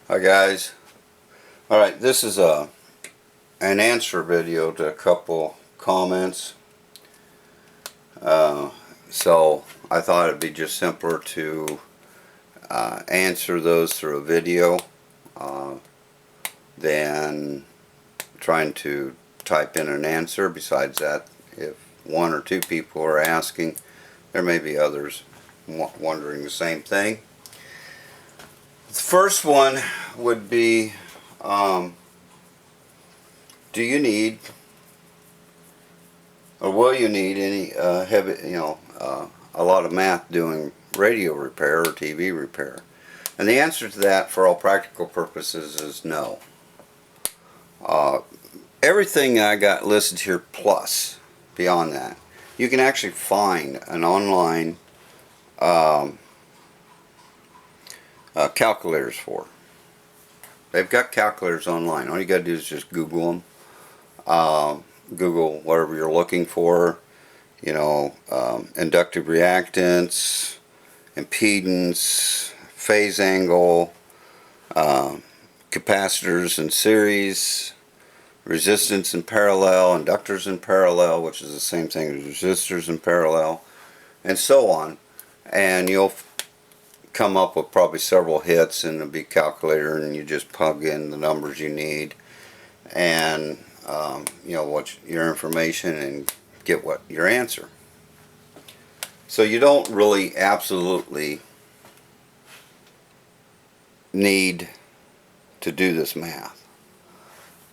Hi guys. Alright, this is an answer video to a couple comments. So I thought it'd be just simpler to answer those through a video than trying to type in an answer. Besides that, if one or two people are asking, there may be others wondering the same thing. The first one would be, do you need or will you need any heavy, a lot of math doing radio repair or TV repair? And the answer to that, for all practical purposes, is no. Everything I got listed here plus beyond that, you can actually find an online calculators for. They've got calculators online. All you got to do is just Google them. Google whatever you're looking for. Inductive reactance, impedance, phase angle, capacitors in series, resistance in parallel, inductors in parallel, which is the same thing as resistors in parallel, and so on. And you'll come up with probably several hits in the big calculator, and you just plug in the numbers you need and what your information and get what your answer. So you don't really absolutely need to do this math.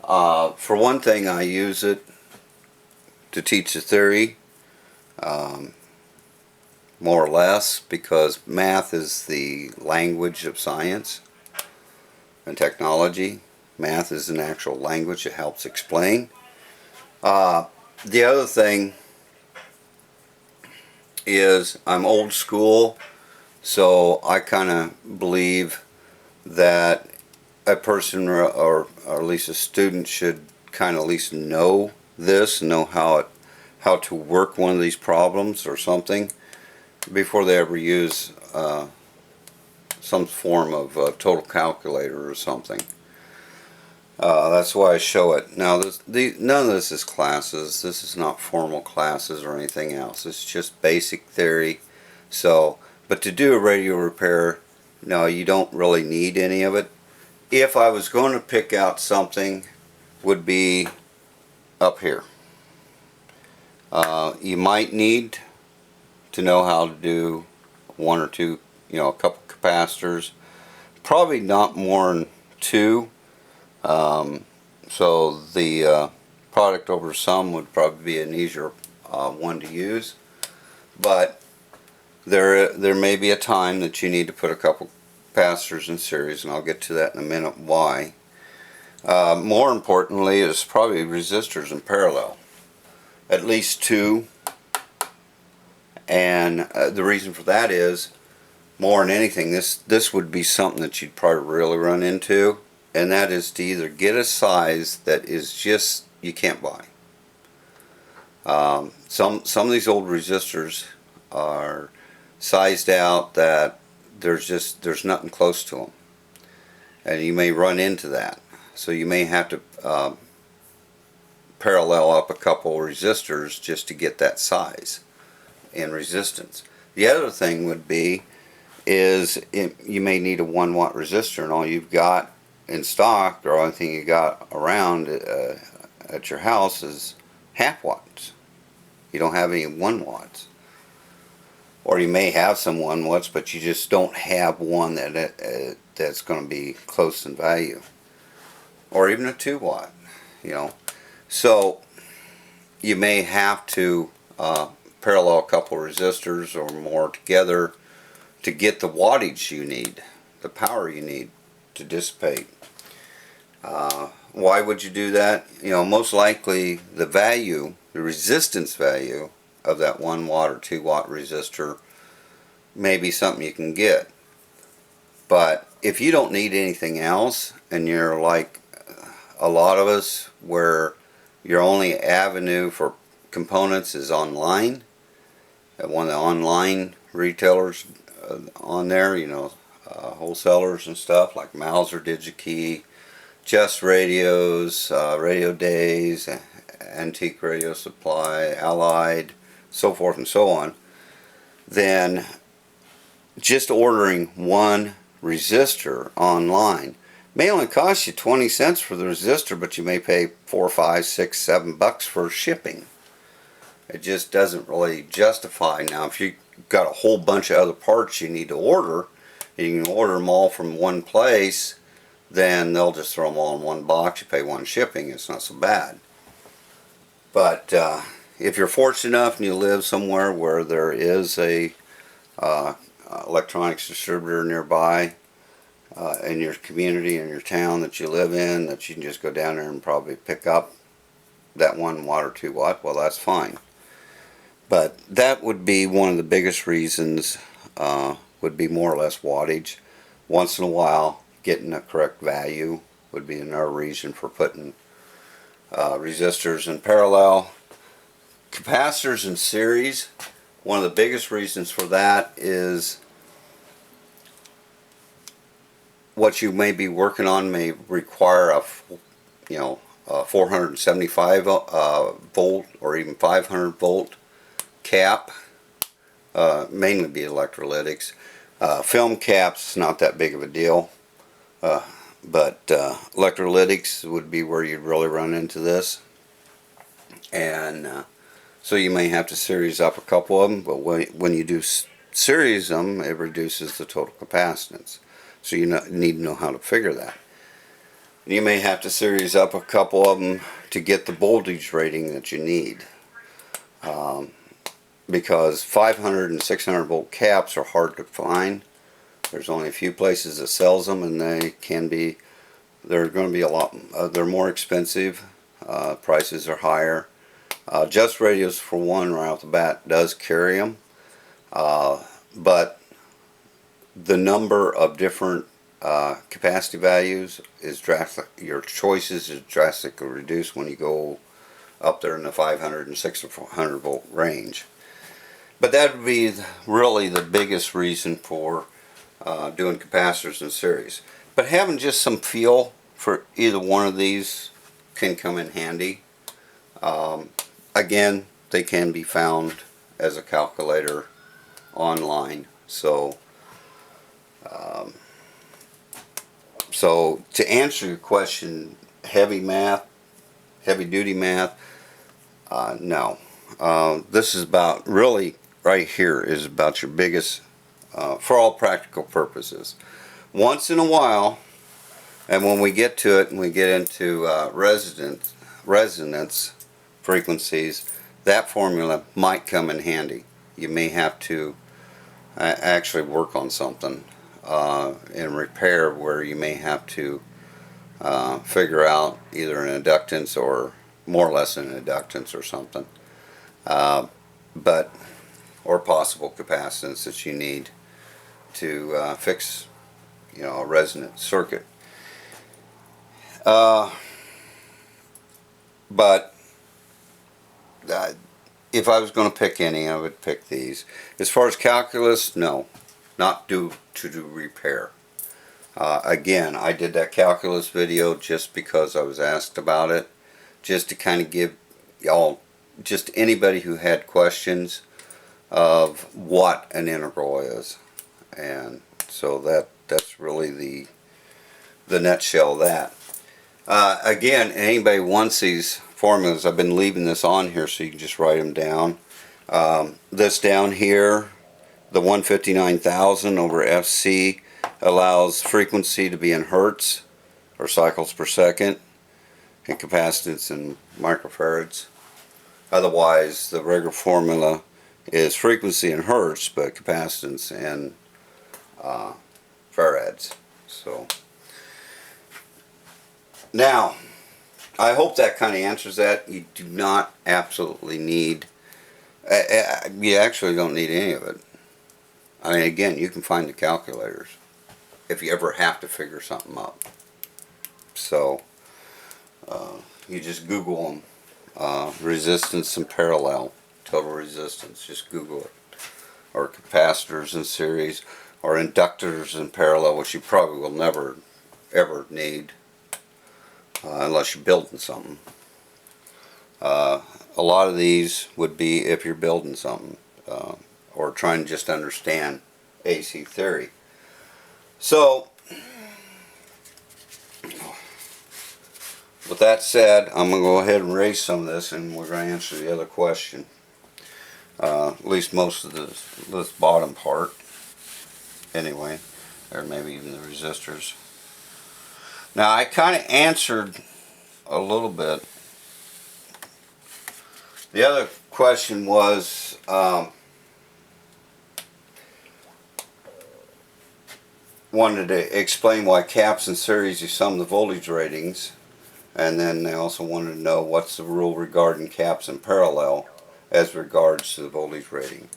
For one thing, I use it to teach the theory, more or less, because math is the language of science and technology. Math is an actual language that helps explain. The other thing is I'm old school, so I kind of believe that a person or at least a student should kind of at least know this, know how to work one of these problems or something before they ever use some form of total calculator or something. That's why I show it. Now, none of this is classes. This is not formal classes or anything else. It's just basic theory. But to do a radio repair, no, you don't really need any of it. If I was going to pick out something, would be up here. You might need to know how to do one or two, a couple capacitors. Probably not more than two. So the product over sum would probably be an easier one to use. But there may be a time that you need to put a couple capacitors in series, and I'll get to that in a minute why. More importantly is probably resistors in parallel. At least two. And the reason for that is, more than anything, this would be something that you'd probably really run into, and that is to either get a size that is just, you can't buy. Some of these old resistors are sized out that there's nothing close to them, and you may run into that. So you may have to parallel up a couple resistors just to get that size in resistance. The other thing would be you may need a 1 watt resistor, and all you've got in stock or only thing you got around at your house is half watts. You don't have any 1 watts. Or you may have some 1 watts, but you just don't have one that's going to be close in value. Or even a 2 watt, So you may have to parallel a couple resistors or more together to get the wattage you need, the power you need to dissipate. Why would you do that? Most likely the value, the resistance value of that 1 watt or 2 watt resistor may be something you can get. But if you don't need anything else, and you're like a lot of us, where your only avenue for components is online, at one of the online retailers on there, wholesalers and stuff like Mauser, DigiKey, Just Radios, Radio Days, Antique Radio Supply, Allied, so forth and so on, then just ordering one resistor online may only cost you 20 cents for the resistor, but you may pay $4, $5, $6, $7 for shipping. It just doesn't really justify. Now, if you've got a whole bunch of other parts you need to order, you can order them all from one place, then they'll just throw them all in one box. You pay one shipping. It's not so bad. But if you're fortunate enough and you live somewhere where there is a electronics distributor nearby in your community, in your town that you live in, that you can just go down there and probably pick up that 1 watt or 2 watt, well, that's fine. But that would be one of the biggest reasons, would be more or less wattage. Once in a while, getting the correct value would be another reason for putting resistors in parallel. Capacitors in series, one of the biggest reasons for that is what you may be working on may require a 475 volt or even 500 volt cap, mainly be electrolytics. Film caps, not that big of a deal, but electrolytics would be where you'd really run into this. And so you may have to series up a couple of them, but when you do series them, it reduces the total capacitance. So you need to know how to figure that. You may have to series up a couple of them to get the voltage rating that you need. Because 500 and 600 volt caps are hard to find. There's only a few places that sells them, and they're going to be a lot, they're more expensive, prices are higher. Just Radios, for one, right off the bat, does carry them, but the number of different capacity values is drastic. Your choices is drastically reduced when you go up there in the 500 and 600 volt range. But that would be really the biggest reason for doing capacitors in series. But having just some feel for either one of these can come in handy. Again, they can be found as a calculator online. So to answer your question, heavy duty math, no. This is about, really, right here is about your biggest, for all practical purposes. Once in a while, and when we get to it and we get into resonance frequencies, that formula might come in handy. You may have to actually work on something in repair where you may have to figure out either an inductance or more or less an inductance or something, or possible capacitance that you need to fix, a resonant circuit. But if I was going to pick any, I would pick these. As far as calculus, no, not to do repair. Again, I did that calculus video just because I was asked about it, just to kind of give y'all, just anybody who had questions of what an integral is. And so that's really the nutshell of that. Again, anybody wants these formulas, I've been leaving this on here so you can just write them down. This down here, the 159,000 over FC, allows frequency to be in hertz or cycles per second, and capacitance in microfarads. Otherwise, the regular formula is frequency in hertz, but capacitance in farads. So now, I hope that kind of answers that. You do not absolutely need, you actually don't need any of it. I mean, again, you can find the calculators if you ever have to figure something up. So you just Google them, resistance and parallel, total resistance, just Google it. Or capacitors in series. or inductors in parallel, which you probably will never ever need unless you're building something. A lot of these would be if you're building something or trying to just understand AC theory. So with that said, I'm going to go ahead and erase some of this, and we're going to answer the other question. At least most of this bottom part anyway, or maybe even the resistors. Now I kind of answered a little bit. The other question was wanted to explain why caps and series you sum the voltage ratings, and then they also wanted to know what's the rule regarding caps and parallel as regards to the voltage rating.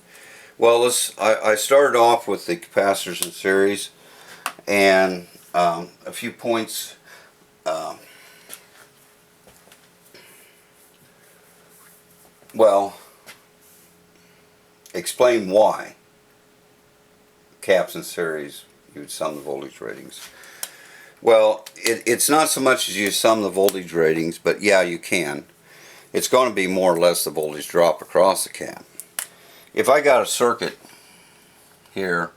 Well, I started off with the capacitors in series, and a few points. Well, explain why caps and series you would sum the voltage ratings. Well, it's not so much as you sum the voltage ratings, but yeah, you can. It's going to be more or less the voltage drop across the cap. If I got a circuit here,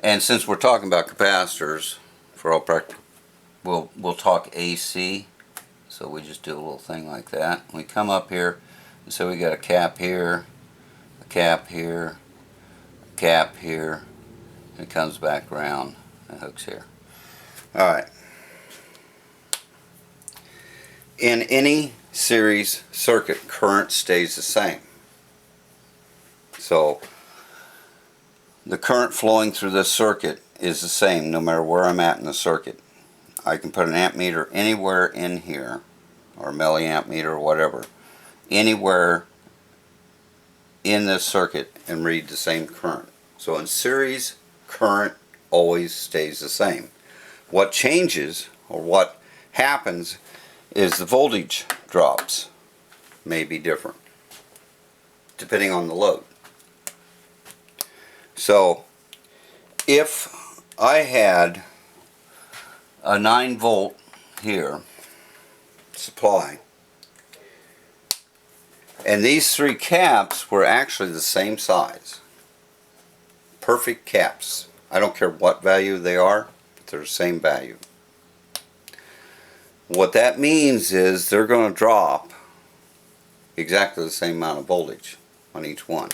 and since we're talking about capacitors, for all practical, we'll talk AC. So we just do a little thing like that. We come up here, and so we got a cap here, a cap here, a cap here, and it comes back around and hooks here. Alright. In any series circuit, current stays the same. So the current flowing through this circuit is the same no matter where I'm at in the circuit. I can put an amp meter anywhere in here, or a milliamp meter or whatever, anywhere in this circuit and read the same current. So in series, current always stays the same. What changes, or what happens, is the voltage drops may be different depending on the load. So if I had a 9 volt here supply, and these 3 caps were actually the same size, perfect caps, I don't care what value they are, but they're the same value. What that means is they're going to drop exactly the same amount of voltage on each one.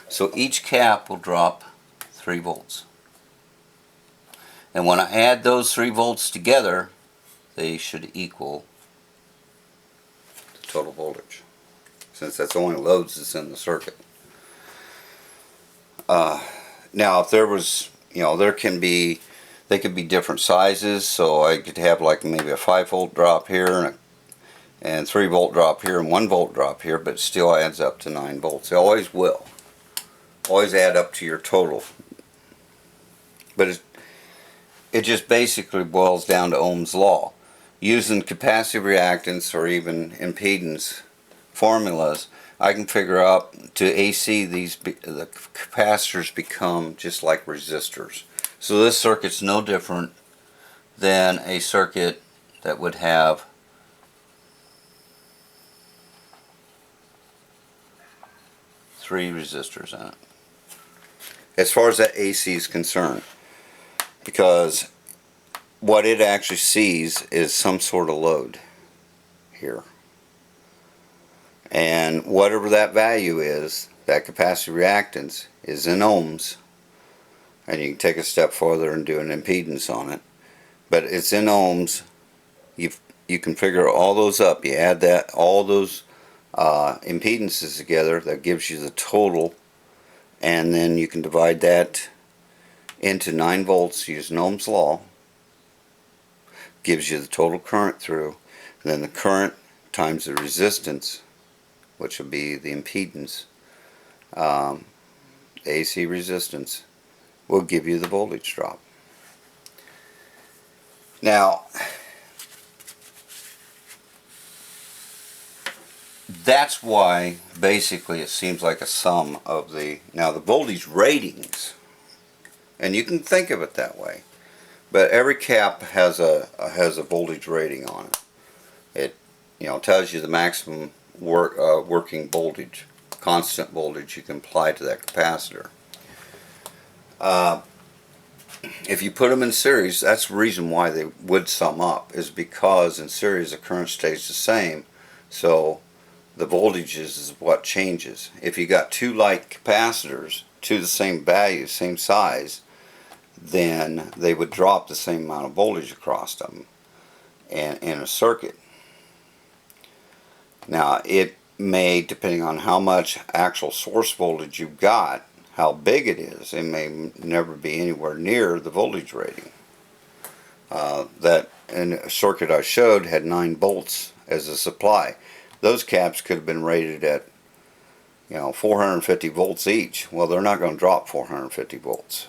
So each cap will drop 3 volts. And when I add those 3 volts together, they should equal the total voltage, since that's the only loads that's in the circuit. Now if there was, they could be different sizes, so I could have like maybe a 5 volt drop here and 3 volt drop here and 1 volt drop here, but it still adds up to 9 volts. They always will. Always add up to your total. But it just basically boils down to Ohm's law. Using capacitive reactance or even impedance formulas, I can figure out to AC the capacitors become just like resistors. So this circuit's no different than a circuit that would have three resistors in it, as far as that AC is concerned, because what it actually sees is some sort of load here, and whatever that value is, that capacitive reactance is in ohms, and you can take a step further and do an impedance on it, but it's in ohms. You can figure all those up. You add all those impedances together, that gives you the total, and then you can divide that into 9 volts using Ohm's law. Gives you the total current through, and then the current times the resistance, which will be the impedance, the AC resistance, will give you the voltage drop. Now, that's why basically it seems like a sum of the voltage ratings And you can think of it that way. But every cap has a voltage rating on it. It tells you the maximum working voltage, constant voltage you can apply to that capacitor. If you put them in series, that's the reason why they would sum up, is because in series the current stays the same, so the voltages is what changes. If you got two like capacitors to the same value, same size, then they would drop the same amount of voltage across them in a circuit. Now it may, depending on how much actual source voltage you've got, how big it is, it may never be anywhere near the voltage rating. That in a circuit I showed had 9 volts as a supply. Those caps could have been rated at 450 volts each. Well, they're not going to drop 450 volts.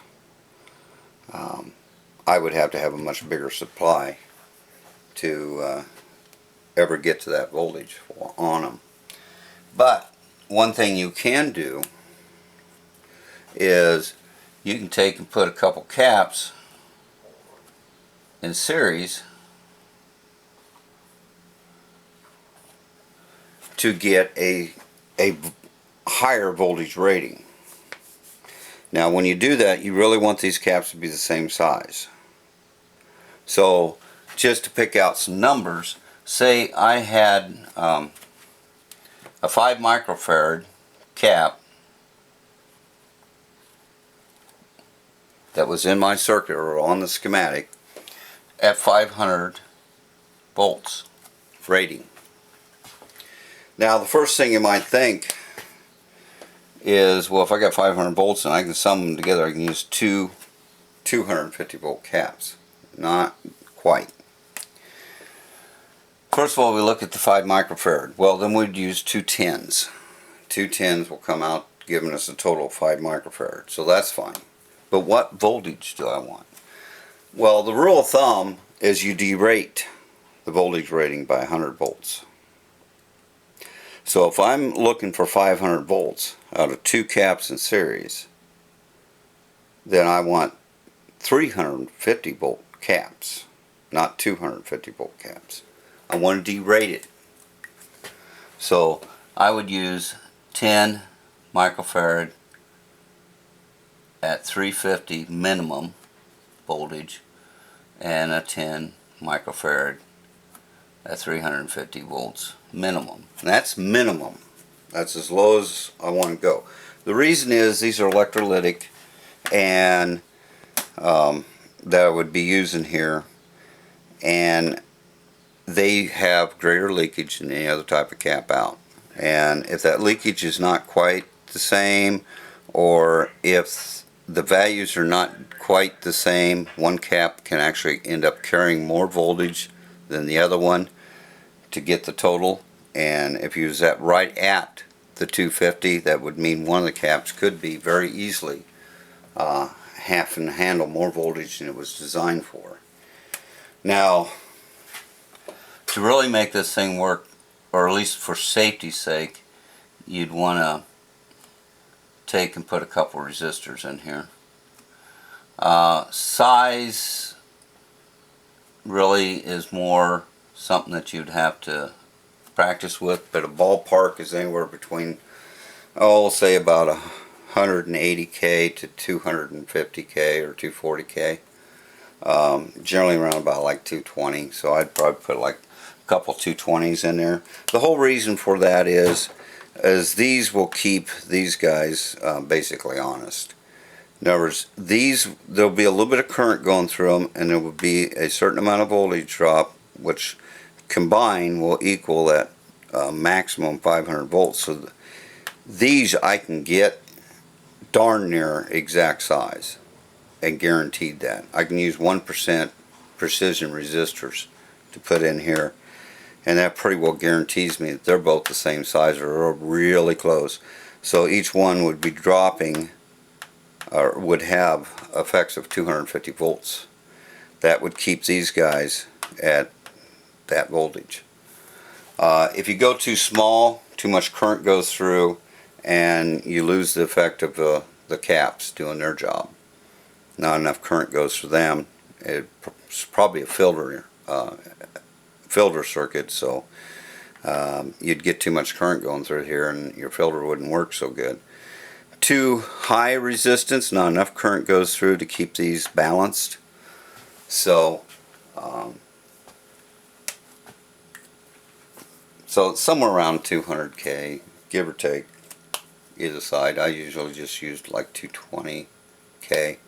I would have to have a much bigger supply to ever get to that voltage on them. But one thing you can do is you can take and put a couple caps in series to get a higher voltage rating. Now when you do that, you really want these caps to be the same size. So just to pick out some numbers, say I had a 5 microfarad cap that was in my circuit or on the schematic at 500 volts rating. Now the first thing you might think is, well, if I got 500 volts and I can sum them together, I can use two 250 volt caps. Not quite. First of all, we look at the 5 microfarad. Well, then we'd use 2 10s. 2 10s will come out giving us a total of 5 microfarad. So that's fine. But what voltage do I want? Well, the rule of thumb is you derate the voltage rating by 100 volts. So if I'm looking for 500 volts out of 2 caps in series, then I want 350 volt caps, not 250 volt caps. I want to derate it. So I would use 10 microfarad at 350 minimum voltage and a 10 microfarad at 350 volts minimum. And that's minimum. That's as low as I want to go. The reason is these are electrolytic, and that I would be using here, and they have greater leakage than any other type of cap out. And if that leakage is not quite the same, or if the values are not quite the same, one cap can actually end up carrying more voltage than the other one to get the total. And if you use that right at the 250, that would mean one of the caps could be very easily have and handle more voltage than it was designed for. Now, to really make this thing work, or at least for safety's sake, you'd want to take and put a couple resistors in here. Size really is more something that you'd have to practice with, but a ballpark is anywhere between, oh, say about 180K to 250K or 240K. Generally around about like 220, so I'd probably put like a couple 220s in there. The whole reason for that is these will keep these guys basically honest. In other words, there'll be a little bit of current going through them, and there will be a certain amount of voltage drop, which combined will equal that maximum 500 volts. So these I can get darn near exact size, and guaranteed that. I can use 1% precision resistors to put in here, and that pretty well guarantees me that they're both the same size or really close. So each one would be dropping, or would have effects of 250 volts. That would keep these guys at that voltage. If you go too small, too much current goes through, and you lose the effect of the caps doing their job. not enough current goes through them. It's probably a filter circuit, so you'd get too much current going through here and your filter wouldn't work so good. Too high resistance, not enough current goes through to keep these balanced. So so somewhere around 200K, give or take, either side. I usually just used like 220K.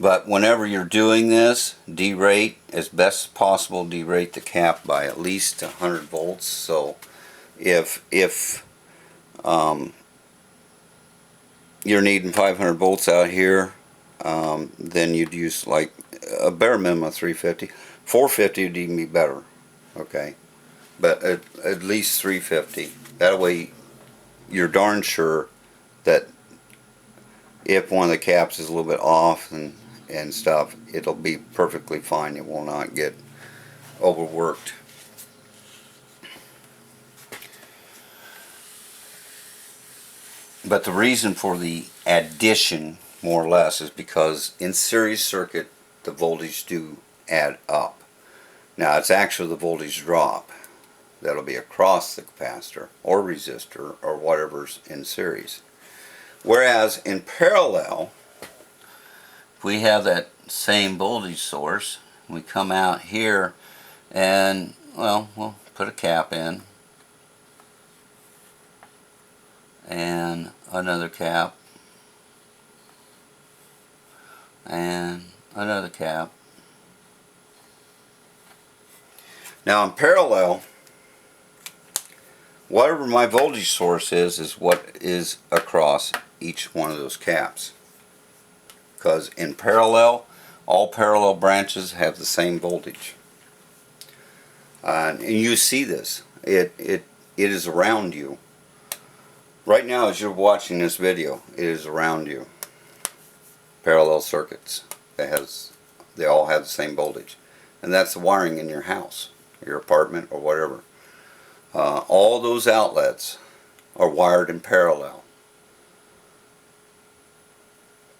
But whenever you're doing this, derate as best as possible. Derate the cap by at least 100 volts. So if you're needing 500 volts out here, then you'd use like a bare minimum of 350. 450 would even be better. Okay, but at least 350. That way, you're darn sure that if one of the caps is a little bit off and stuff, it'll be perfectly fine. It will not get overworked. But the reason for the addition, more or less, is because in series circuit the voltage do add up. Now it's actually the voltage drop that'll be across the capacitor or resistor or whatever's in series. Whereas in parallel, if we have that same voltage source, we come out here and, well, we'll put a cap in and another cap and another cap. Now in parallel, whatever my voltage source is what is across each one of those caps. Because in parallel, all parallel branches have the same voltage. And you see this. It is around you. Right now as you're watching this video, it is around you. Parallel circuits. They all have the same voltage. And that's the wiring in your house, your apartment, or whatever. All those outlets are wired in parallel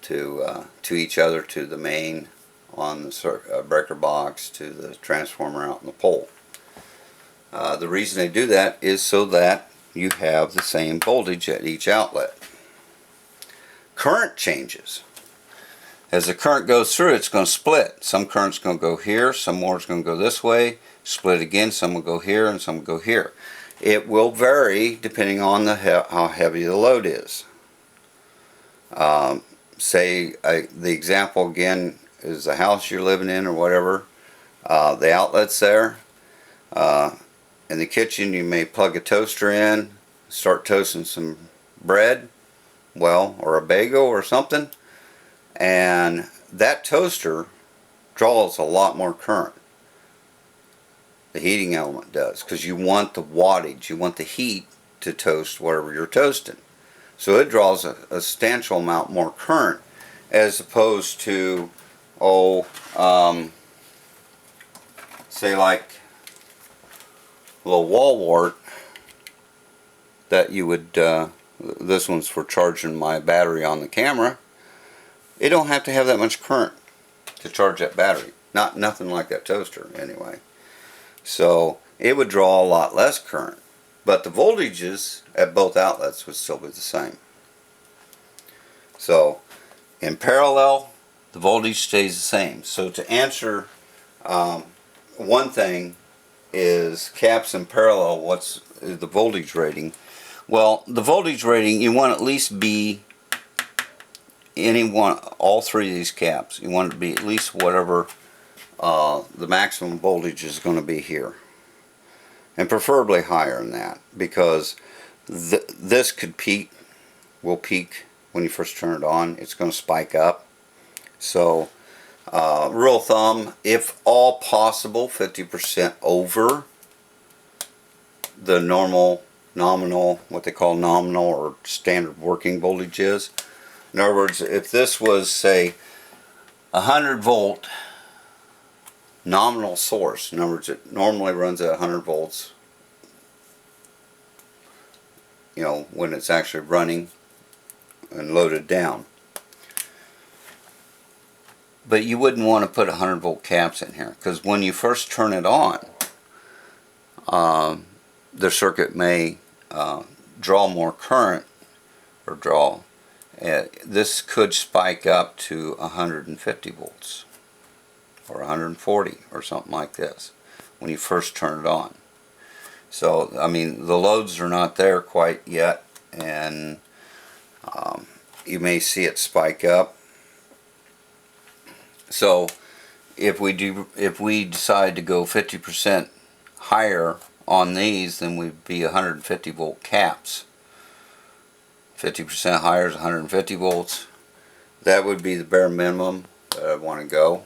to each other, to the main on the breaker box, to the transformer out in the pole. The reason they do that is so that you have the same voltage at each outlet. Current changes. As the current goes through, it's going to split. Some current's going to go here, some more is going to go this way, split again, some will go here and some will go here. It will vary depending on how heavy the load is. The example again is the house you're living in or whatever. The outlets there. In the kitchen you may plug a toaster in, start toasting some bread, well, or a bagel or something. And that toaster draws a lot more current. The heating element does, because you want the wattage, you want the heat to toast whatever you're toasting. So it draws a substantial amount more current as opposed to, say like a little wall wart that you would, this one's for charging my battery on the camera. It don't have to have that much current to charge that battery. Nothing like that toaster anyway. So it would draw a lot less current. But the voltages at both outlets would still be the same. So in parallel, the voltage stays the same. So to answer one thing is caps in parallel, what's the voltage rating? Well, the voltage rating, you want to at least be all three of these caps. You want it to be at least whatever the maximum voltage is going to be here, and preferably higher than that, because this will peak when you first turn it on. It's going to spike up. So rule of thumb, if all possible, 50% over the nominal, what they call nominal or standard working voltage is. In other words, if this was, say, 100 volt nominal source, in other words, it normally runs at 100 volts, when it's actually running and loaded down. But you wouldn't want to put 100 volt caps in here, because when you first turn it on, the circuit may draw more current, or draw. This could spike up to 150 volts or 140 or something like this when you first turn it on. So I mean, the loads are not there quite yet, and you may see it spike up. So if we decide to go 50% higher on these, then we'd be 150 volt caps. 50% higher is 150 volts. That would be the bare minimum that I want to go.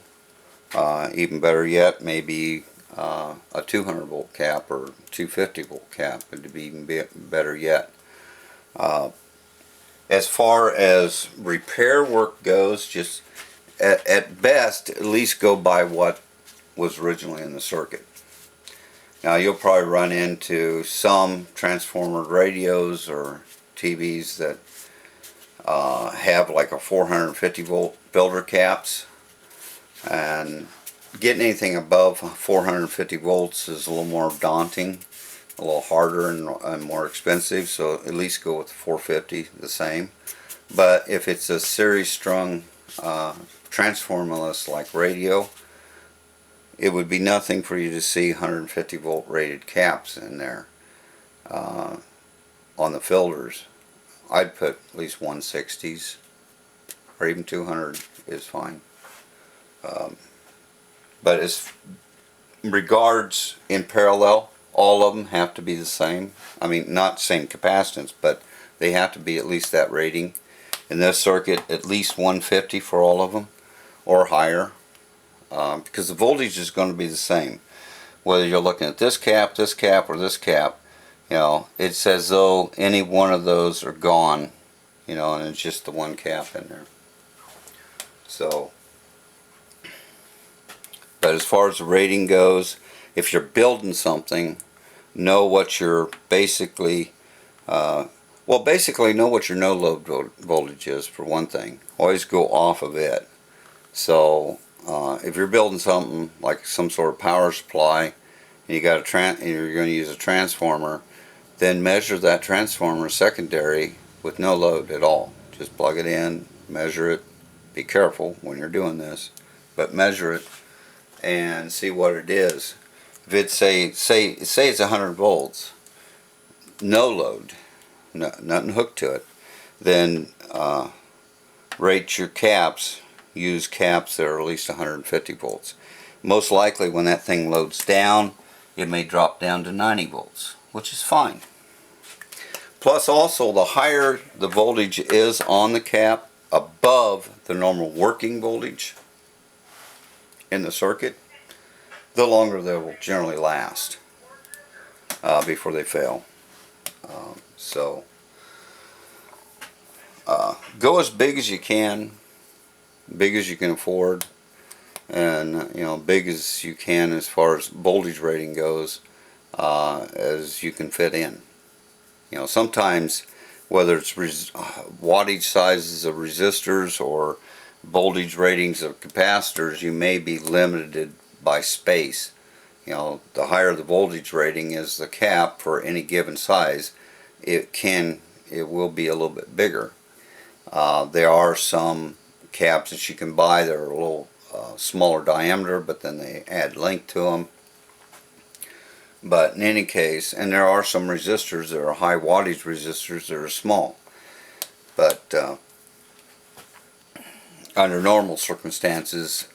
Even better yet, maybe a 200 volt cap or 250 volt cap would be even better yet. As far as repair work goes, just at best, at least go by what was originally in the circuit. Now you'll probably run into some transformer radios or TVs that have like a 450 volt filter caps, and getting anything above 450 volts is a little more daunting, a little harder and more expensive, so at least go with 450, the same. But if it's a series strung transformerless like radio, it would be nothing for you to see 150 volt rated caps in there on the filters. I'd put at least 160s, or even 200 is fine. But as regards in parallel, all of them have to be the same. I mean, not same capacitance, but they have to be at least that rating. In this circuit, at least 150 for all of them, or higher, because the voltage is going to be the same. Whether you're looking at this cap, or this cap, you know, it's as though any one of those are gone, you know, and it's just the one cap in there. So, but as far as the rating goes, if you're building something, know what you're basically, basically know what your no load voltage is, for one thing. Always go off of it. So if you're building something like some sort of power supply, and you got and you're going to use a transformer, then measure that transformer secondary with no load at all. Just plug it in, measure it. Be careful when you're doing this, but measure it and see what it is. If it's say it's 100 volts, no load, nothing hooked to it, then rate your caps. Use caps that are at least 150 volts. Most likely when that thing loads down, it may drop down to 90 volts, which is fine. Plus also, the higher the voltage is on the cap above the normal working voltage in the circuit, the longer they will generally last before they fail. Go as big as you can. Big as you can afford, and you know, big as you can as far as voltage rating goes, as you can fit in. You know, sometimes whether it's wattage sizes of resistors or voltage ratings of capacitors, you may be limited by space. You know, the higher the voltage rating is the cap for any given size, it will be a little bit bigger. There are some caps that you can buy that are a little smaller diameter, but then they add length to them. But in any case, and there are some resistors that are high wattage resistors that are small, but under normal circumstances,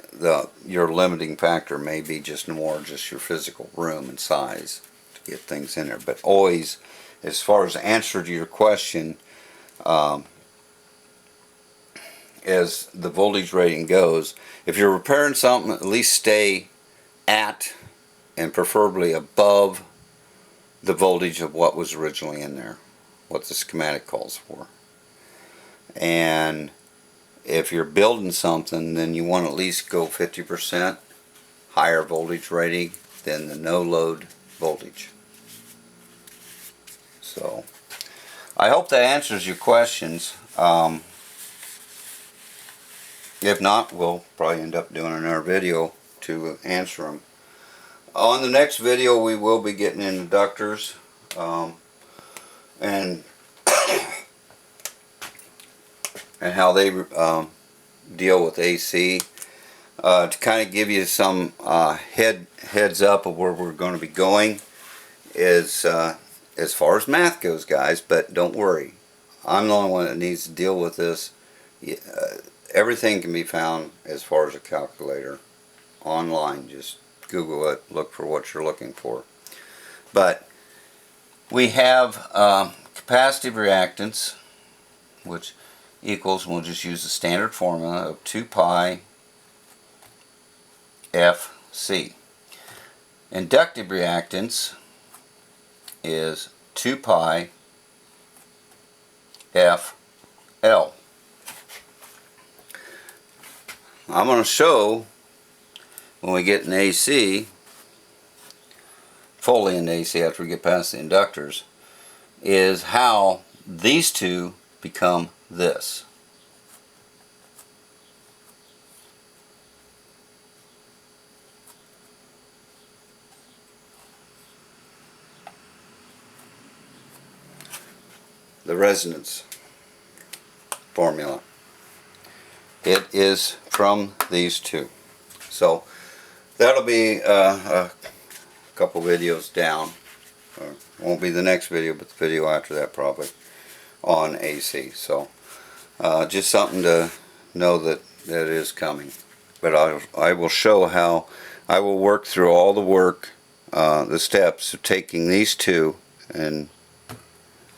your limiting factor may be just your physical room and size to get things in there. But always, as far as answer to your question, as the voltage rating goes, if you're repairing something, at least stay at and preferably above the voltage of what was originally in there, what the schematic calls for. And if you're building something, then you want to at least go 50% higher voltage rating than the no load voltage. So I hope that answers your questions. If not, we'll probably end up doing another video to answer them. On the next video, we will be getting into inductors and how they deal with AC. To kind of give you some heads up of where we're going to be going is as far as math goes, guys. But don't worry, I'm the only one that needs to deal with this. Everything can be found as far as a calculator online. Just Google it, look for what you're looking for. But we have capacitive reactance, which equals, we'll just use the standard formula of 2 pi FC. Inductive reactance is 2 pi FL. I'm going to show when we get in AC, fully in AC after we get past the inductors, is how these two become this. The resonance formula. It is from these two. So that'll be a couple videos down. Won't be the next video, but the video after that probably on AC. So just something to know that is coming. But I will show how I will work through all the work, the steps of taking these two and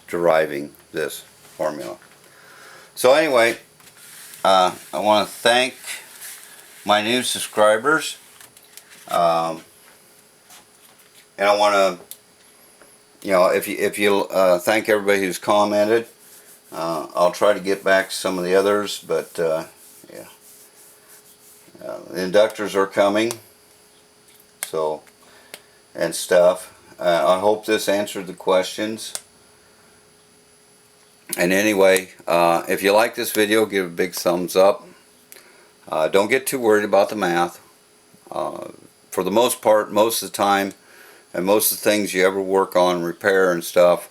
deriving this formula. So anyway, I want to thank my new subscribers, and I want to, if you thank everybody who's commented. I'll try to get back to some of the others, but yeah, the inductors are coming, so, and stuff. I hope this answered the questions. And anyway, if you like this video, give a big thumbs up. Don't get too worried about the math. For the most part, most of the time, and most of the things you ever work on, repair and stuff,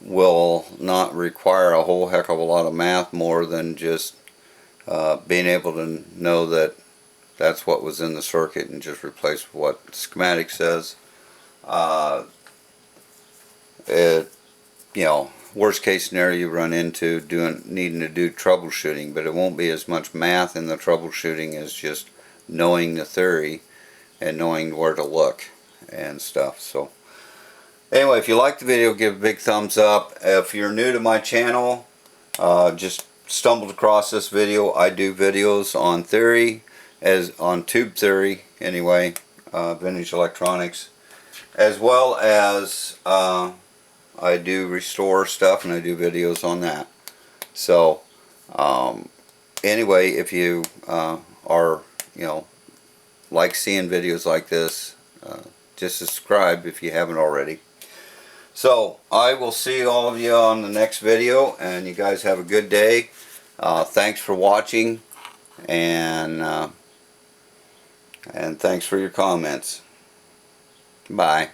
will not require a whole heck of a lot of math more than just being able to know that that's what was in the circuit and just replace what the schematic says. Worst case scenario you run into needing to do troubleshooting, but it won't be as much math in the troubleshooting as just knowing the theory and knowing where to look and stuff. So anyway, if you like the video, give a big thumbs up. If you're new to my channel, just stumbled across this video, I do videos on theory, as on tube theory anyway, vintage electronics, as well as I do restore stuff, and I do videos on that. So anyway, if you are like seeing videos like this, just subscribe if you haven't already. So I will see all of you on the next video, and you guys have a good day. Thanks for watching, and thanks for your comments. Bye.